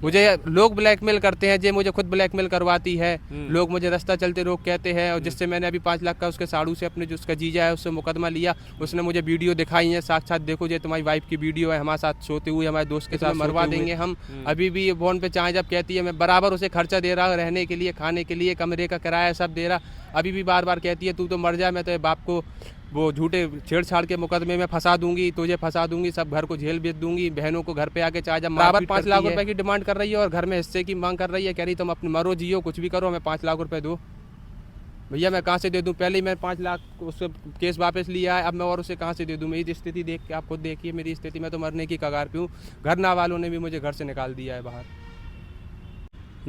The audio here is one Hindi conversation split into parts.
मुझे लोग ब्लैकमेल करते हैं, जे मुझे खुद ब्लैकमेल करवाती है। लोग मुझे रास्ता चलते रोक कहते हैं, और जिससे मैंने अभी 5 लाख का उसके साड़ू से अपने जो उसका जीजा है उससे मुकदमा लिया। उसने मुझे वीडियो दिखाई है साक्षात, देखो ये तुम्हारी वाइफ की वीडियो है हमारे साथ सोते हुए, हमारे दोस्त के साथ मरवा देंगे हम। अभी भी ये फोन पे चाहे जब कहती है, मैं बराबर उसे खर्चा दे रहा, रहने के लिए, खाने के लिए, कमरे का किराया सब दे रहा। अभी भी बार बार कहती है तू तो मर जा, मैं तेरे बाप को वो झूठे छेड़छाड़ के मुकदमे में फंसा दूंगी, तुझे फंसा दूंगी, सब घर को जेल भेज दूंगी, बहनों को घर पे आके चाहे जब बराबर 5 लाख रुपए की डिमांड कर रही है और घर में हिस्से की मांग कर रही है। कह रही तुम अपने मरो जियो कुछ भी करो, हमें 5 लाख रुपए दो। भैया मैं कहाँ से दे दूँ? पहले ही मैं 5 लाख उससे केस वापस लिया है, अब मैं और उसे कहाँ से दे दूँ? मेरी स्थिति देख के आप खुद देखिए, मेरी स्थिति में तो मरने की कगार पे हूँ। घर ना वालों ने भी मुझे घर से निकाल दिया है बाहर।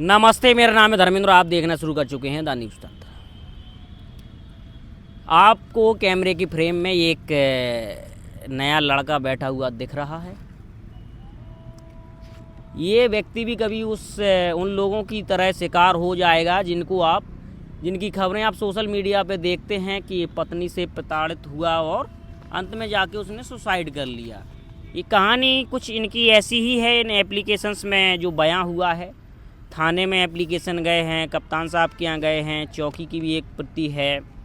नमस्ते, मेरा नाम है धर्मेंद्र, आप देखना शुरू कर चुके हैं द न्यूज़ तंत्र। आपको कैमरे की फ्रेम में एक नया लड़का बैठा हुआ दिख रहा है। ये व्यक्ति भी कभी उन लोगों की तरह शिकार हो जाएगा जिनकी खबरें आप सोशल मीडिया पे देखते हैं कि पत्नी से प्रताड़ित हुआ और अंत में जाके उसने सुसाइड कर लिया। ये कहानी कुछ इनकी ऐसी ही है, इन एप्लीकेशंस में जो बयां हुआ है। थाने में एप्लीकेशन गए हैं, कप्तान साहब के यहाँ गए हैं, चौकी की भी एक प्रति है।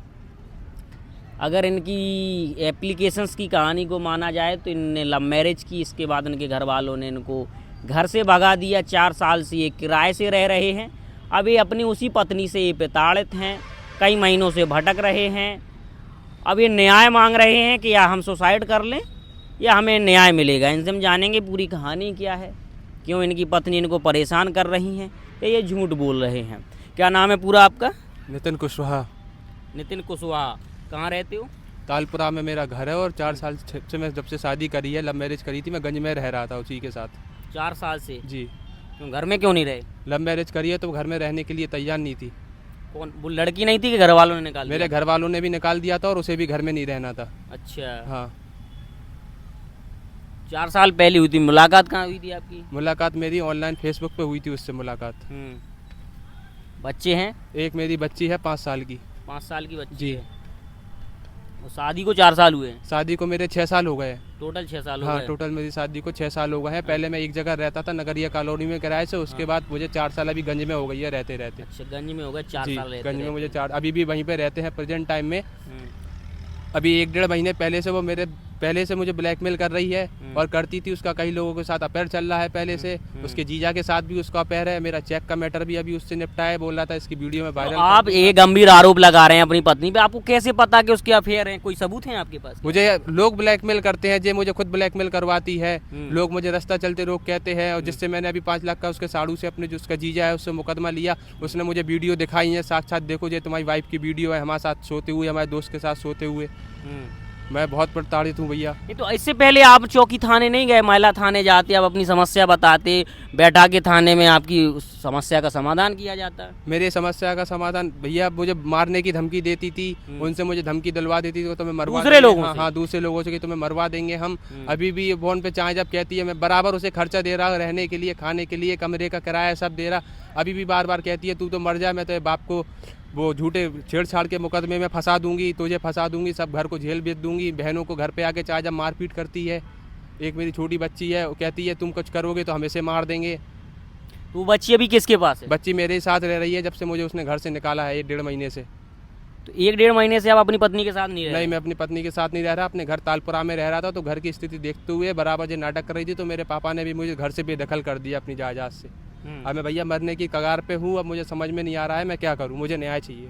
अगर इनकी एप्लीकेशंस की कहानी को माना जाए तो इनने लव मैरिज की, इसके बाद इनके घर वालों ने इनको घर से भगा दिया। 4 साल से ये किराए से रह रहे हैं। अब ये अपनी उसी पत्नी से ये प्रताड़ित हैं, कई महीनों से भटक रहे हैं। अब ये न्याय मांग रहे हैं कि या हम सुसाइड कर लें या हमें न्याय मिलेगा। इनसे हम जानेंगे पूरी कहानी क्या है, क्यों इनकी पत्नी इनको परेशान कर रही हैं या ये झूठ बोल रहे हैं। क्या नाम है पूरा आपका? नितिन कुशवाहा। नितिन कुशवाहा। कहाँ रहते हो? तालपुरा में मेरा घर है और 4 साल से मैं जब से शादी करी है, लव मैरिज करी थी, मैं गंज में रह रहा था उसी के साथ। 4 साल से? जी। क्यों घर में क्यों नहीं रहे? लव मैरिज करी है तो घर में रहने के लिए तैयार नहीं थी। कौन, वो लड़की नहीं थी कि घर वालों ने निकाल दिया? मेरे घर वालों ने भी निकाल दिया था और उसे भी घर में नहीं रहना था। अच्छा। हाँ। 4 साल पहले हुई थी। मुलाकात कहाँ हुई थी आपकी? मुलाकात मेरी ऑनलाइन फेसबुक पे हुई थी उससे मुलाकात। बच्चे हैं? एक मेरी बच्ची है 5 साल की। 5 साल की बच्ची जी। है। और शादी को 4 साल हुए हैं? शादी को मेरे 6 साल हो गए। टोटल 6 साल हो हाँ, गए? टोटल मेरी शादी को 6 साल हो गए हैं। पहले मैं एक जगह रहता था नगरिया कॉलोनी में किराए से, उसके बाद मुझे 4 साल अभी गंज में हो गई है रहते रहते। अच्छा, गंज में हो गए 4 जी, साल रहते गंज में मुझे रहते। 4 अभी भी वहीं पे रहते हैं प्रेजेंट टाइम में। अभी 1-1.5 महीने पहले से वो मेरे पहले से मुझे ब्लैकमेल कर रही है और करती थी। उसका कई लोगों के साथ अफेयर चल रहा है पहले से। उसके जीजा के साथ भी उसका अफेयर है। मेरा चेक का मैटर भी अभी उससे निपटा है, बोल रहा था इसकी वीडियो में वायरल। आप एक गंभीर आरोप लगा रहे हैं अपनी पत्नी पे। आपको कैसे पता कि उसके अफेयर हैं? कोई सबूत है आपके पास? मुझे लोग ब्लैकमेल करते हैं, जे मुझे खुद ब्लैकमेल करवाती है। लोग मुझे रास्ता चलते रोक कहते हैं, और जिससे मैंने अभी 5 लाख का उसके साड़ू से अपने जो उसका जीजा है उससे मुकदमा लिया। उसने मुझे वीडियो दिखाई है साक्षात, देखो ये तुम्हारी वाइफ की वीडियो है हमारे साथ सोते हुए, हमारे दोस्त के साथ सोते हुए। मैं बहुत प्रताड़ित हूँ भैया। ये तो इससे पहले आप चौकी थाने नहीं गए? महिला थाने जाते, आप अपनी समस्या बताते, बैठा के थाने में आपकी उस समस्या का समाधान किया जाता। मेरे समस्या का समाधान भैया मुझे मारने की धमकी देती थी, उनसे मुझे धमकी दिलवा देती थी, तो मैं मरवा दूसरे लोगों से? हाँ, दूसरे लोगों से कि तुम्हें मरवा देंगे हम। अभी भी ये फोन पे चाहे जब कहती है, मैं बराबर उसे खर्चा दे रहा, रहने के लिए, खाने के लिए, कमरे का किराया सब दे रहा। अभी भी बार बार कहती है तू तो मर जा, मैं तेरे बाप को वो झूठे छेड़छाड़ के मुकदमे में फंसा दूंगी, तुझे फंसा दूंगी, सब घर को जेल भेज दूंगी, बहनों को घर पे आके चाहे जब मारपीट करती है। एक मेरी छोटी बच्ची है, वो कहती है तुम कुछ करोगे तो हमें से मार देंगे। वो बच्ची अभी किसके पास है? बच्ची मेरे साथ रह रही है जब से मुझे उसने घर से निकाला है, 1-1.5 महीने से। तो 1-1.5 महीने से आप अपनी पत्नी के साथ नहीं रहे? नहीं, मैं अपनी पत्नी के साथ नहीं रह रहा, अपने घर तालपुरा में रह रहा था। तो घर की स्थिति देखते हुए बराबर ये नाटक कर रही थी, तो मेरे पापा ने भी मुझे घर से बेदखल कर दिया अपनी जायदाद से। अब मैं भैया मरने की कगार पे हूँ। अब मुझे समझ में नहीं आ रहा है मैं क्या करूँ, मुझे न्याय चाहिए।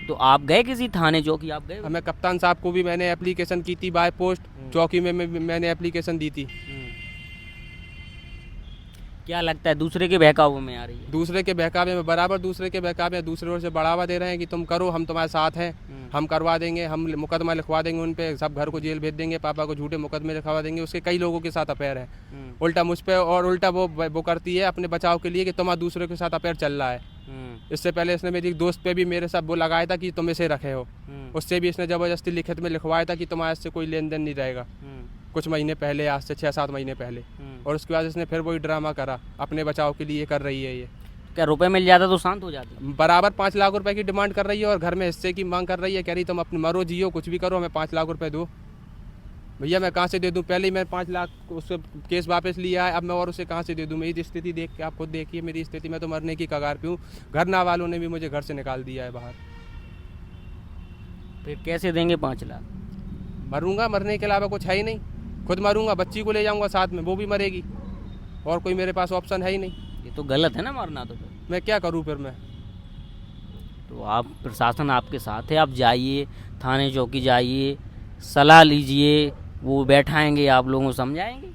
तो आप गए किसी थाने? चौकी आप गए? मैं कप्तान साहब को भी मैंने एप्लीकेशन की थी बाय पोस्ट, चौकी में मैंने एप्लीकेशन दी थी। क्या लगता है दूसरे के बहकावे में आ रही है? दूसरे के बहकावे में, बराबर दूसरे के बहकावे में, दूसरे ओर से बढ़ावा दे रहे हैं कि तुम करो, हम तुम्हारे साथ हैं, हम करवा देंगे, हम मुकदमा लिखवा देंगे उन पे, सब घर को जेल भेज देंगे, पापा को झूठे मुकदमे लिखवा देंगे। उसके कई लोगों के साथ अफेयर है। उल्टा मुझ पे, और उल्टा वो करती है अपने बचाव के लिए कि तुम्हारा दूसरे के साथ अफेयर चल रहा है। इससे पहले इसने मेरी एक दोस्त पे भी मेरे साथ वो लगाया था कि तुम इसे रखे हो। उससे भी इसने ज़बरदस्ती लिखित में लिखवाया था कि तुम्हारे से कोई लेन देन नहीं रहेगा। कुछ महीने पहले, आज से 6-7 महीने पहले। और उसके बाद इसने फिर वही ड्रामा करा, अपने बचाव के लिए कर रही है ये। क्या रुपए मिल जाता तो शांत हो जाती? बराबर 5 लाख रुपए की डिमांड कर रही है और घर में हिस्से की मांग कर रही है। कह रही तुम अपने मरो जियो कुछ भी करो, हमें 5 लाख रुपए दो। भैया मैं कहाँ से दे दूँ? पहले ही मैं 5 लाख उससे केस वापस लिया है, अब मैं और उसे कहाँ से दे दूँ? मेरी स्थिति देख के आप खुद देखिए मेरी स्थिति, मैं तो मरने की कगार पे हूँ। घर ना वालों ने भी मुझे घर से निकाल दिया है बाहर। फिर कैसे देंगे 5 लाख? मरूंगा, मरने के अलावा कुछ है ही नहीं। खुद मरूंगा, बच्ची को ले जाऊंगा साथ में, वो भी मरेगी, और कोई मेरे पास ऑप्शन है ही नहीं। ये तो गलत है ना मरना। तो फिर मैं क्या करूँ फिर मैं? तो आप, प्रशासन आपके साथ है, आप जाइए थाने चौकी जाइए, सलाह लीजिए, वो बैठाएंगे, आप लोगों को समझाएंगे।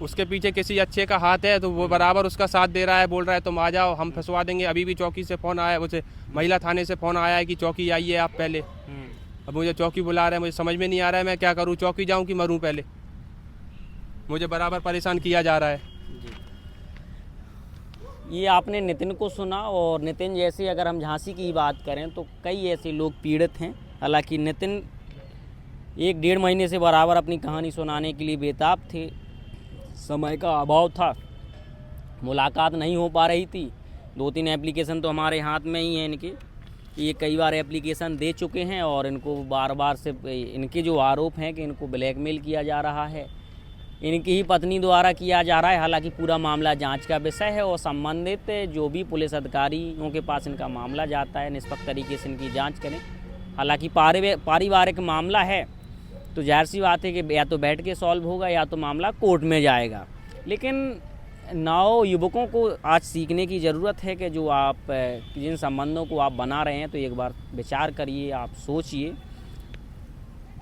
उसके पीछे किसी अच्छे का हाथ है तो वो बराबर उसका साथ दे रहा है, बोल रहा है तुम आ जाओ, हम फंसवा देंगे। अभी भी चौकी से फ़ोन आया है, उसे महिला थाने से फ़ोन आया है कि चौकी आइए आप पहले। अब मुझे चौकी बुला रहे हैं, मुझे समझ में नहीं आ रहा है मैं क्या करूँ, चौकी जाऊँ कि मरूँ पहले? मुझे बराबर परेशान किया जा रहा है। ये आपने नितिन को सुना, और नितिन जैसे अगर हम झांसी की बात करें तो कई ऐसे लोग पीड़ित हैं। हालांकि नितिन 1-1.5 महीने से बराबर अपनी कहानी सुनाने के लिए बेताब थे, समय का अभाव था, मुलाकात नहीं हो पा रही थी। 2-3 एप्लीकेशन तो हमारे हाथ में ही हैं इनके, ये कई बार एप्लीकेशन दे चुके हैं, और इनको बार बार से इनके जो आरोप हैं कि इनको ब्लैकमेल किया जा रहा है, इनकी ही पत्नी द्वारा किया जा रहा है। हालांकि पूरा मामला जांच का विषय है, और संबंधित जो भी पुलिस अधिकारियों के पास इनका मामला जाता है, निष्पक्ष तरीके से इनकी जांच करें। हालांकि पारिवारिक मामला है तो जाहिर सी बात है कि या तो बैठ के सॉल्व होगा या तो मामला कोर्ट में जाएगा। लेकिन नौ युवकों को आज सीखने की ज़रूरत है कि जो आप जिन संबंधों को आप बना रहे हैं तो एक बार विचार करिए, आप सोचिए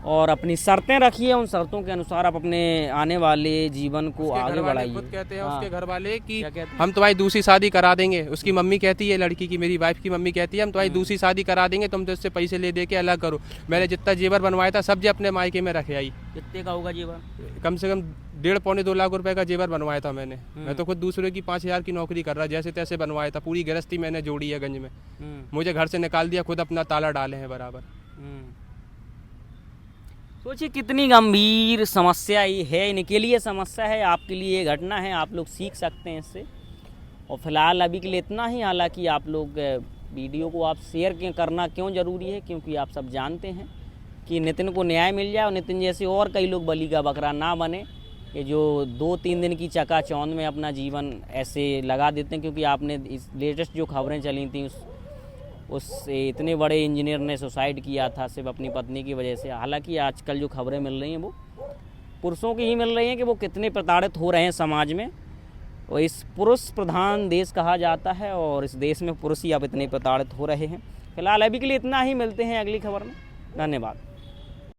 और अपनी शर्तें रखिए। उन शर्तों के अनुसार आप अपने आने वाले जीवन को आगे बढ़ाइए। खुद कहते हैं उसके घर वाले कि क्या कहते हैं? हम तुम्हारी दूसरी शादी करा देंगे। उसकी मम्मी कहती है, लड़की की, मेरी वाइफ की मम्मी कहती है हम तुम्हारी दूसरी शादी करा देंगे, तुम तो इससे पैसे ले दे के अलग करो। मैंने जितना जेवर बनवाया था सब जे अपने मायके में रखे आई। कितने का होगा जेवर? कम से कम 1.5-2 लाख रुपए का जेवर बनवाया था मैंने। मैं तो खुद दूसरे की 5,000 की नौकरी कर रहा, जैसे तैसे बनवाया था। पूरी गृहस्थी मैंने जोड़ी है गंज में। मुझे घर से निकाल दिया, खुद अपना ताला डाले हैं बराबर। सोचिए कितनी गंभीर समस्या ये है, इनके लिए समस्या है, आपके लिए ये घटना है, आप लोग सीख सकते हैं इससे। और फिलहाल अभी के लिए इतना ही। हालांकि आप लोग वीडियो को आप शेयर करना क्यों ज़रूरी है, क्योंकि आप सब जानते हैं कि नितिन को न्याय मिल जाए और नितिन जैसे और कई लोग बलि का बकरा ना बने, कि जो 2-3 दिन की चकाचौंध में अपना जीवन ऐसे लगा देते हैं। क्योंकि आपने इस लेटेस्ट जो खबरें चली थी उस इतने बड़े इंजीनियर ने सुसाइड किया था सिर्फ अपनी पत्नी की वजह से। हालांकि आजकल जो खबरें मिल रही हैं वो पुरुषों की ही मिल रही हैं कि वो कितने प्रताड़ित हो रहे हैं समाज में। और इस पुरुष प्रधान देश कहा जाता है, और इस देश में पुरुष ही अब इतने प्रताड़ित हो रहे हैं। फिलहाल अभी के लिए इतना ही, मिलते हैं अगली खबर में। धन्यवाद।